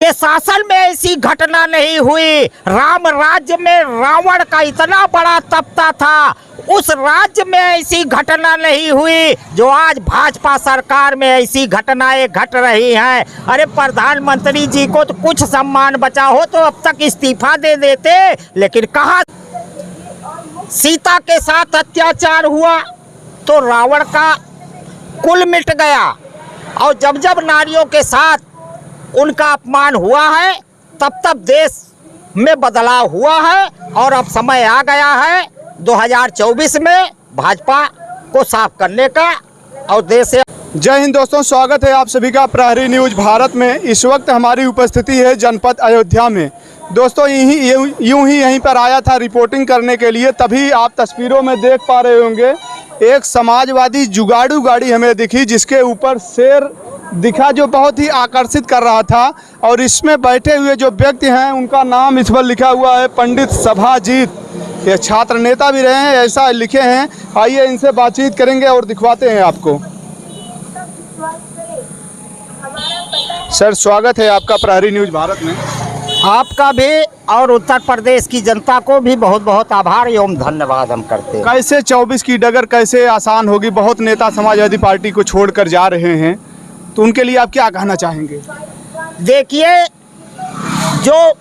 के शासन में ऐसी घटना नहीं हुई। राम राज्य में रावण का इतना बड़ा तपता था, उस राज्य में ऐसी घटना नहीं हुई जो आज भाजपा सरकार में ऐसी घटनाएं घट रही हैं। अरे प्रधानमंत्री जी को तो कुछ सम्मान बचा हो तो अब तक इस्तीफा दे देते, लेकिन कहाँ। सीता के साथ अत्याचार हुआ तो रावण का कुल मिट गया, और जब जब नारियों के साथ उनका अपमान हुआ है तब तब देश में बदलाव हुआ है। और अब समय आ गया है 2024 में भाजपा को साफ करने का और देश से। जय हिंद दोस्तों, स्वागत है आप सभी का प्रहरी न्यूज भारत में। इस वक्त हमारी उपस्थिति है जनपद अयोध्या में। दोस्तों यूं ही यहीं पर आया था रिपोर्टिंग करने के लिए, तभी आप तस्वीरों में देख पा रहे होंगे एक समाजवादी जुगाड़ू गाड़ी हमें दिखी, जिसके ऊपर शेर दिखा जो बहुत ही आकर्षित कर रहा था। और इसमें बैठे हुए जो व्यक्ति हैं उनका नाम इस पर लिखा हुआ है पंडित सभाजीत। ये छात्र नेता भी रहे हैं, ऐसा लिखे हैं। आइए इनसे बातचीत करेंगे और दिखवाते हैं आपको। सर, स्वागत है आपका प्रहरी न्यूज भारत में। आपका भी और उत्तर प्रदेश की जनता को भी बहुत बहुत आभार एवं धन्यवाद हम करते हैं। कैसे 24 की डगर कैसे आसान होगी? बहुत नेता समाजवादी पार्टी को छोड़कर जा रहे हैं, तो उनके लिए आप क्या कहना चाहेंगे? देखिए, जो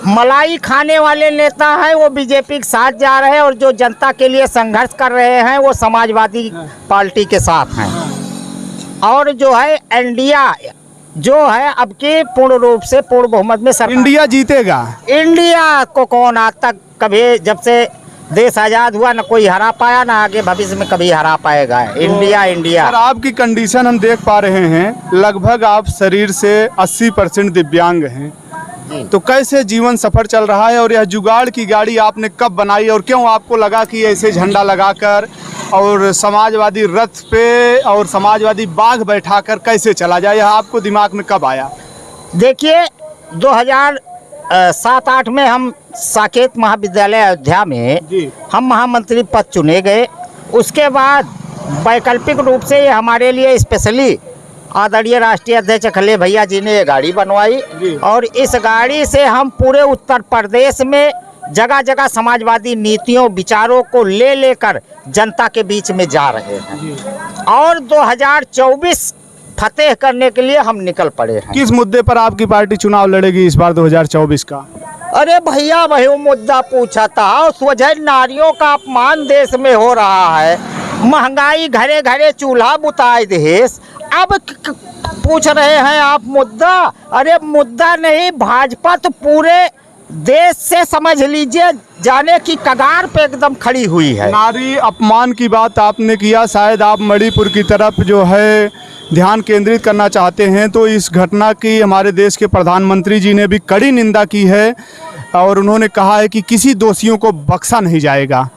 मलाई खाने वाले नेता हैं वो बीजेपी के साथ जा रहे हैं, और जो जनता के लिए संघर्ष कर रहे हैं वो समाजवादी पार्टी के साथ हैं। और जो है इंडिया जो है अब की पूर्ण रूप से पूर्ण बहुमत में सरकार। इंडिया जीतेगा। इंडिया को कौन आज तक कभी, जब से देश आज़ाद हुआ, ना कोई हरा पाया, ना आगे भविष्य में कभी हरा पाएगा। India India. सर, आपकी कंडीशन हम देख पा रहे हैं, लगभग आप शरीर से 80% दिव्यांग हैं, तो कैसे जीवन सफर चल रहा है? और यह जुगाड़ की गाड़ी आपने कब बनाई और क्यों आपको लगा कि ऐसे झंडा लगाकर और समाजवादी रथ पे और समाजवादी बाघ बैठाकर कैसे चला जाए, यह आपको दिमाग में कब आया? देखिए, 2007-8 में हम साकेत महाविद्यालय अयोध्या में हम महामंत्री पद चुने गए। उसके बाद वैकल्पिक रूप से ये हमारे लिए स्पेशली आदरणीय राष्ट्रीय अध्यक्ष खले भैया जी ने ये गाड़ी बनवाई, और इस गाड़ी से हम पूरे उत्तर प्रदेश में जगह जगह समाजवादी नीतियों विचारों को ले लेकर जनता के बीच में जा रहे हैं। और 2024 फतेह करने के लिए हम निकल पड़े हैं। किस मुद्दे पर आपकी पार्टी चुनाव लड़ेगी इस बार 2024 का? अरे भैया, वही मुद्दा पूछा था। उस वजह नारियों का अपमान देश में हो रहा है, महंगाई घरे घरे चूल्हा बुताए देश। अब पूछ रहे हैं आप मुद्दा? अरे मुद्दा नहीं, भाजपा तो पूरे देश से समझ लीजिए जाने की कगार पे एकदम खड़ी हुई है। नारी अपमान की बात आपने किया, शायद आप मणिपुर की तरफ जो है ध्यान केंद्रित करना चाहते हैं, तो इस घटना की हमारे देश के प्रधानमंत्री जी ने भी कड़ी निंदा की है, और उन्होंने कहा है कि किसी दोषियों को बख्शा नहीं जाएगा।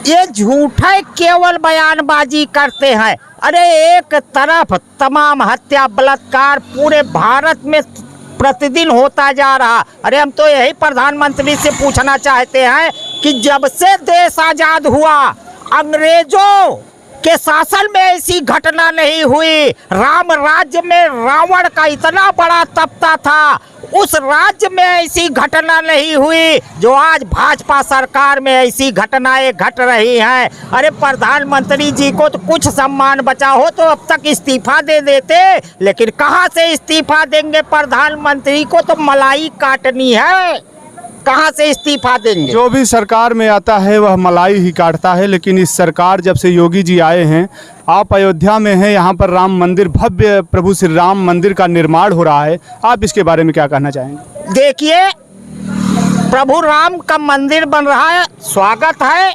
ये झूठे केवल बयानबाजी करते हैं। अरे एक तरफ तमाम हत्या बलात्कार पूरे भारत में प्रतिदिन होता जा रहा। अरे हम तो यही प्रधानमंत्री से पूछना चाहते हैं कि जब से देश आजाद हुआ अंग्रेजों के शासन में ऐसी घटना नहीं हुई। राम राज्य में रावण का इतना बड़ा तपता था, उस राज्य में ऐसी घटना नहीं हुई जो आज भाजपा सरकार में ऐसी घटनाएं घट रही हैं। अरे प्रधानमंत्री जी को तो कुछ सम्मान बचा हो तो अब तक इस्तीफा दे देते, लेकिन कहां से इस्तीफा देंगे? प्रधानमंत्री को तो मलाई काटनी है, कहां से इस्तीफा देंगे? जो भी सरकार में आता है वह मलाई ही काटता है। लेकिन इस सरकार जब से योगी जी आए हैं, आप अयोध्या में हैं, यहाँ पर राम मंदिर, भव्य प्रभु श्री राम मंदिर का निर्माण हो रहा है, आप इसके बारे में क्या कहना चाहेंगे? देखिए, प्रभु राम का मंदिर बन रहा है, स्वागत है,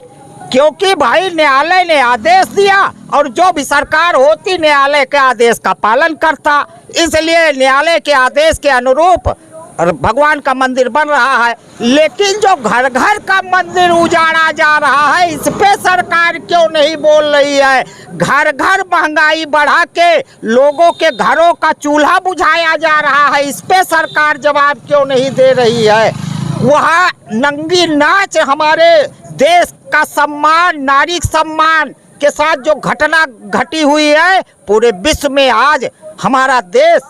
क्योंकि भाई न्यायालय ने आदेश दिया, और जो भी सरकार होती न्यायालय के आदेश का पालन करता, इसलिए न्यायालय के आदेश के अनुरूप भगवान का मंदिर बन रहा है। लेकिन जो घर घर का मंदिर उजाड़ा जा रहा है, इस पे सरकार क्यों नहीं बोल रही है? घर घर महंगाई बढ़ा के लोगों के घरों का चूल्हा बुझाया जा रहा है, इस पे सरकार जवाब क्यों नहीं दे रही है? वहाँ नंगी नाच हमारे देश का सम्मान, नारी सम्मान के साथ जो घटना घटी हुई है, पूरे विश्व में आज हमारा देश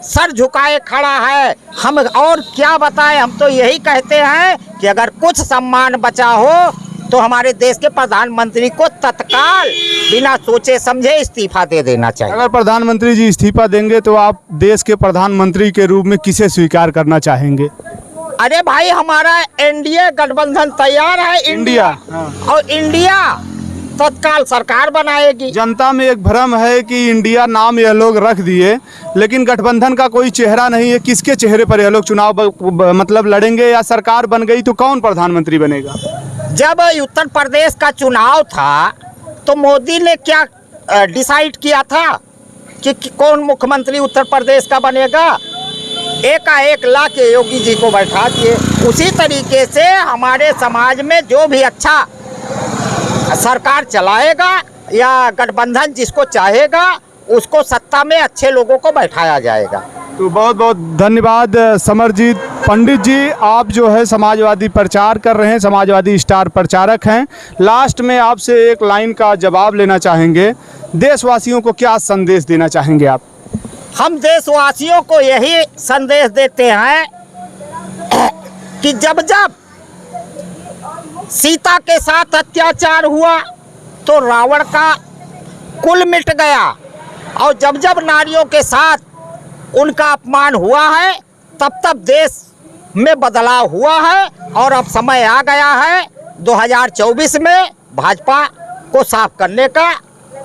सर झुकाए खड़ा है। हम और क्या बताएं, हम तो यही कहते हैं कि अगर कुछ सम्मान बचा हो तो हमारे देश के प्रधानमंत्री को तत्काल बिना सोचे समझे इस्तीफा दे देना चाहिए। अगर प्रधानमंत्री जी इस्तीफा देंगे तो आप देश के प्रधानमंत्री के रूप में किसे स्वीकार करना चाहेंगे? अरे भाई, हमारा एनडीए गठबंधन तैयार है, इंडिया और इंडिया तत्काल सरकार बनाएगी। जनता में एक भ्रम है कि इंडिया नाम यह लोग रख दिए, लेकिन गठबंधन का कोई चेहरा नहीं है। किसके चेहरे पर यह लोग चुनाव मतलब लड़ेंगे, या सरकार बन गई तो कौन प्रधानमंत्री बनेगा? जब उत्तर प्रदेश का चुनाव था तो मोदी ने क्या डिसाइड किया था कि कौन मुख्यमंत्री उत्तर प्रदेश का बनेगा? एकाएक ला के योगी जी को बैठा दिए। उसी तरीके से हमारे समाज में जो भी अच्छा सरकार चलाएगा या गठबंधन जिसको चाहेगा उसको सत्ता में अच्छे लोगों को बैठाया जाएगा। तो बहुत बहुत धन्यवाद समरजीत पंडित जी। आप जो है समाजवादी प्रचार कर रहे हैं, समाजवादी स्टार प्रचारक हैं। लास्ट में आपसे एक लाइन का जवाब लेना चाहेंगे। देशवासियों को क्या संदेश देना चाहेंगे आप? हम देशवासियों को यही संदेश देते हैं कि जब जब सीता के साथ अत्याचार हुआ तो रावण का कुल मिट गया, और जब जब नारियों के साथ उनका अपमान हुआ है तब तब देश में बदलाव हुआ है। और अब समय आ गया है 2024 में भाजपा को साफ करने का,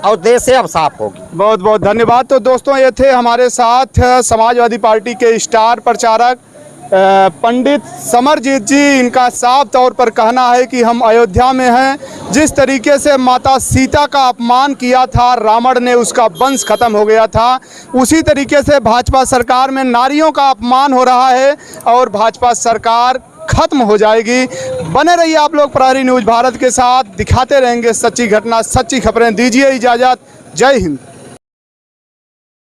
और देश से अब साफ होगी। बहुत बहुत धन्यवाद। तो दोस्तों, ये थे हमारे साथ समाजवादी पार्टी के स्टार प्रचारक पंडित समरजीत जी। इनका साफ तौर पर कहना है कि हम अयोध्या में हैं। जिस तरीके से माता सीता का अपमान किया था रावण ने, उसका वंश खत्म हो गया था, उसी तरीके से भाजपा सरकार में नारियों का अपमान हो रहा है और भाजपा सरकार खत्म हो जाएगी। बने रहिए आप लोग प्रहरी न्यूज़ भारत के साथ, दिखाते रहेंगे सच्ची घटना, सच्ची खबरें। दीजिए इजाज़त। जय हिंद।